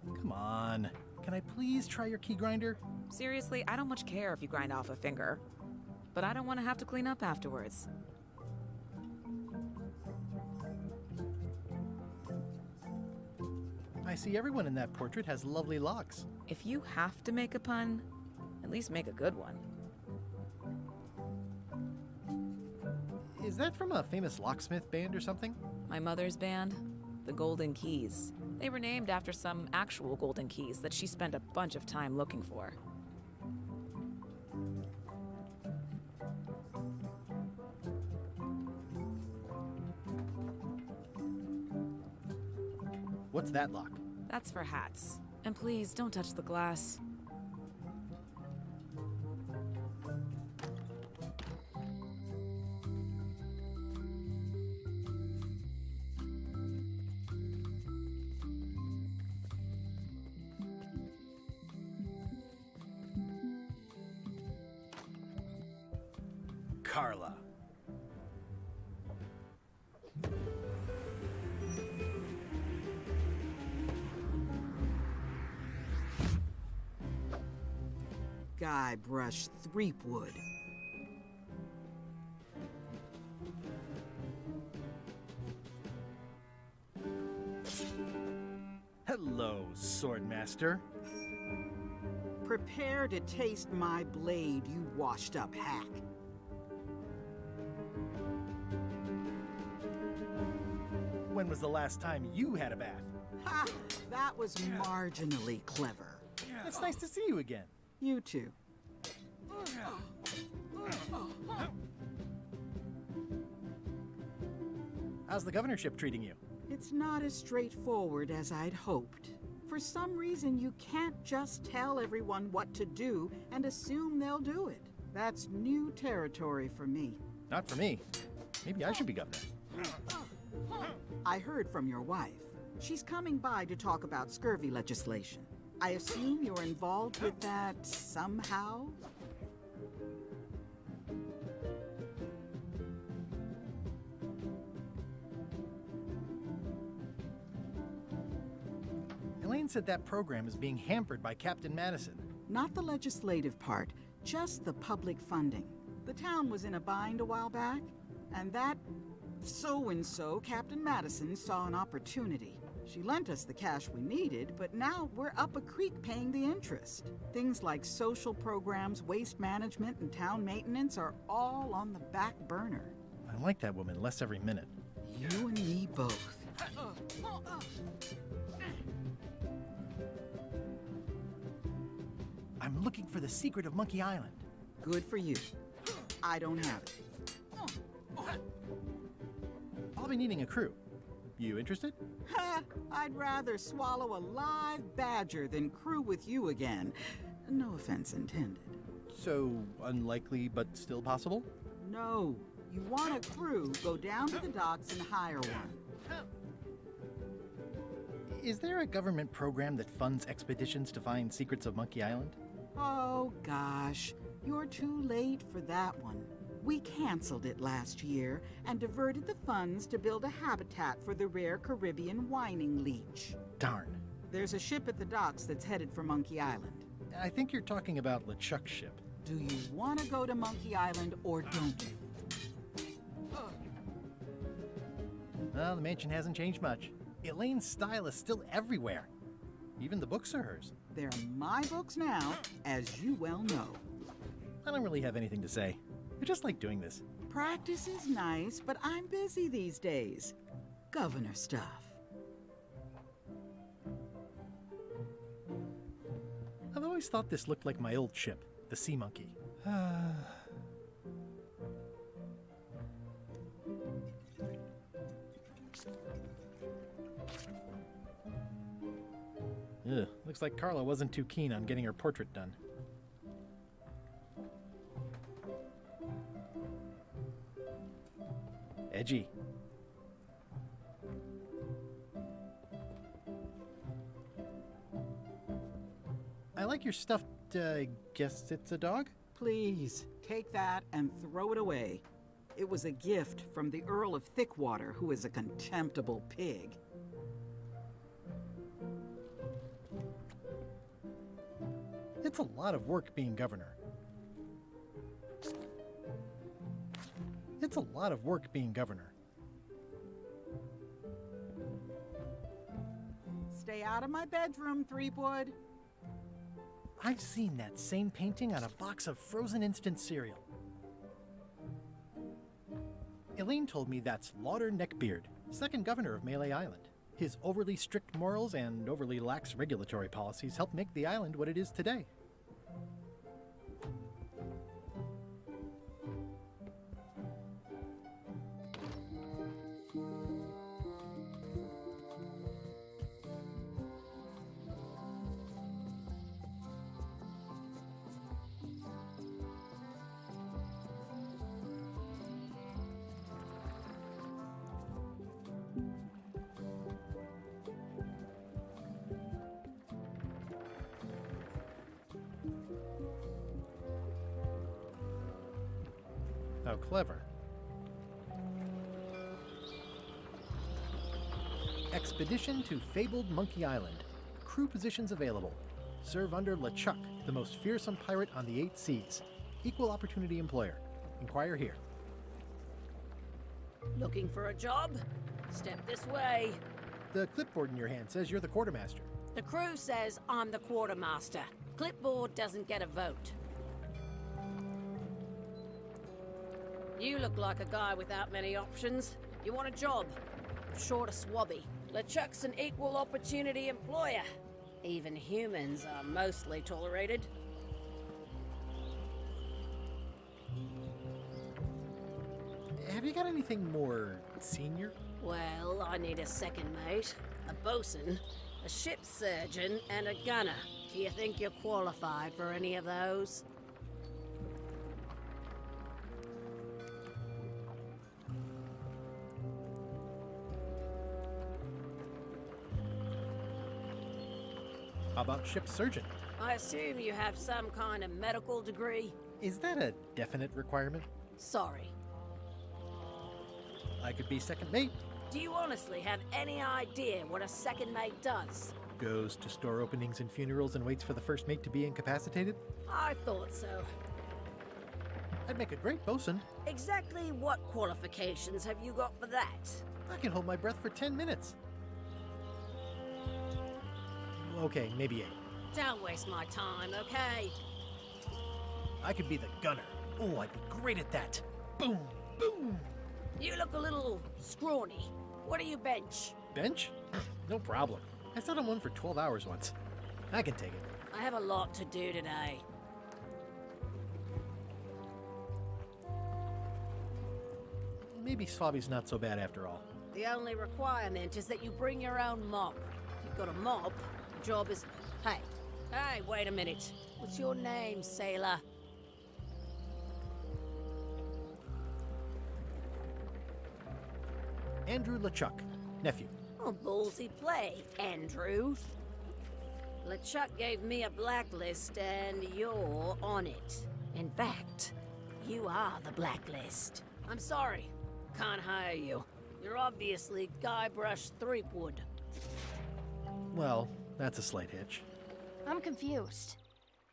Come on. Can I please try your key grinder? Seriously, I don't much care if you grind off a finger. But I don't want to have to clean up afterwards. I see everyone in that portrait has lovely locks. If you have to make a pun, at least make a good one. Is that from a famous locksmith band or something? My mother's band, the Golden Keys. They were named after some actual golden keys that she spent a bunch of time looking for. What's that lock? That's for hats. And please, don't touch the glass. Carla. Guybrush Threepwood. Hello, Swordmaster. Prepare to taste my blade, you washed-up hack. When was the last time you had a bath? Ha! That was marginally clever. It's nice to see you again. You too. How's the governorship treating you? It's not as straightforward as I'd hoped. For some reason, you can't just tell everyone what to do and assume they'll do it. That's new territory for me. Not for me. Maybe I should be governor. I heard from your wife. She's coming by to talk about scurvy legislation. I assume you're involved with that somehow? Elaine said that program is being hampered by Captain Madison. Not the legislative part, just the public funding. The town was in a bind a while back, and that so-and-so, Captain Madison, saw an opportunity. She lent us the cash we needed, but now we're up a creek paying the interest. Things like social programs, waste management, and town maintenance are all on the back burner. I like that woman less every minute. You and me both. I'm looking for the secret of Monkey Island. Good for you. I don't have it. I'll be needing a crew. You interested? Ha! I'd rather swallow a live badger than crew with you again. No offense intended. So, unlikely but still possible? No. You want a crew, go down to the docks and hire one. Is there a government program that funds expeditions to find secrets of Monkey Island? Oh, gosh. You're too late for that one. We canceled it last year and diverted the funds to build a habitat for the rare Caribbean whining leech. Darn. There's a ship at the docks that's headed for Monkey Island. I think you're talking about LeChuck's ship. Do you want to go to Monkey Island or don't you? Well, the mansion hasn't changed much. Elaine's style is still everywhere. Even the books are hers. They're my books now, as you well know. I don't really have anything to say. I just like doing this. Practice is nice, but I'm busy these days. Governor stuff. I've always thought this looked like my old ship, the Sea Monkey. Ugh, looks like Carla wasn't too keen on getting her portrait done. Edgy. I like your stuffed, guess it's a dog? Please, take that and throw it away. It was a gift from the Earl of Thickwater, who is a contemptible pig. It's a lot of work being governor. It's a lot of work being governor. Stay out of my bedroom, Threepwood. I've seen that same painting on a box of frozen instant cereal. Elaine told me that's Lauder Neckbeard, second governor of Melee Island. His overly strict morals and overly lax regulatory policies helped make the island what it is today. How clever. Expedition to fabled Monkey Island. Crew positions available. Serve under LeChuck, the most fearsome pirate on the 8 seas. Equal opportunity employer. Inquire here. Looking for a job? Step this way. The clipboard in your hand says you're the quartermaster. The crew says I'm the quartermaster. Clipboard doesn't get a vote. You look like a guy without many options. You want a job? Short of swabby. LeChuck's an equal opportunity employer. Even humans are mostly tolerated. Have you got anything more senior? Well, I need a second mate, a bosun, a ship surgeon, and a gunner. Do you think you're qualified for any of those? How about ship surgeon? I assume you have some kind of medical degree? Is that a definite requirement? Sorry. I could be second mate. Do you honestly have any idea what a second mate does? Goes to store openings and funerals and waits for the first mate to be incapacitated? I thought so. I'd make a great bosun. Exactly what qualifications have you got for that? I can hold my breath for 10 minutes. Okay, maybe 8. Don't waste my time, okay? I could be the gunner. Oh, I'd be great at that. Boom, boom. You look a little scrawny. What do you bench? Bench? No problem. I sat on one for 12 hours once. I can take it. I have a lot to do today. Maybe Swabby's not so bad after all. The only requirement is that you bring your own mop. If you've got a mop, the job is... Hey, wait a minute. What's your name, sailor? Andrew LeChuck, nephew. Oh, ballsy play, Andrew. LeChuck gave me a blacklist, and you're on it. In fact, you are the blacklist. I'm sorry. Can't hire you. You're obviously Guybrush Threepwood. Well, that's a slight hitch. I'm confused.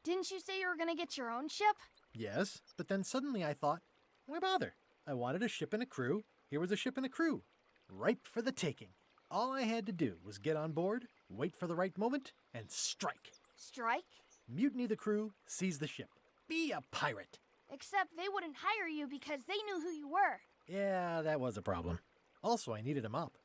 Didn't you say you were gonna get your own ship? Yes, but then suddenly I thought, why bother? I wanted a ship and a crew. Here was a ship and a crew. Ripe for the taking. All I had to do was get on board, wait for the right moment, and strike. Strike? Mutiny the crew, seize the ship. Be a pirate. Except they wouldn't hire you because they knew who you were. Yeah, that was a problem. Also, I needed a mop.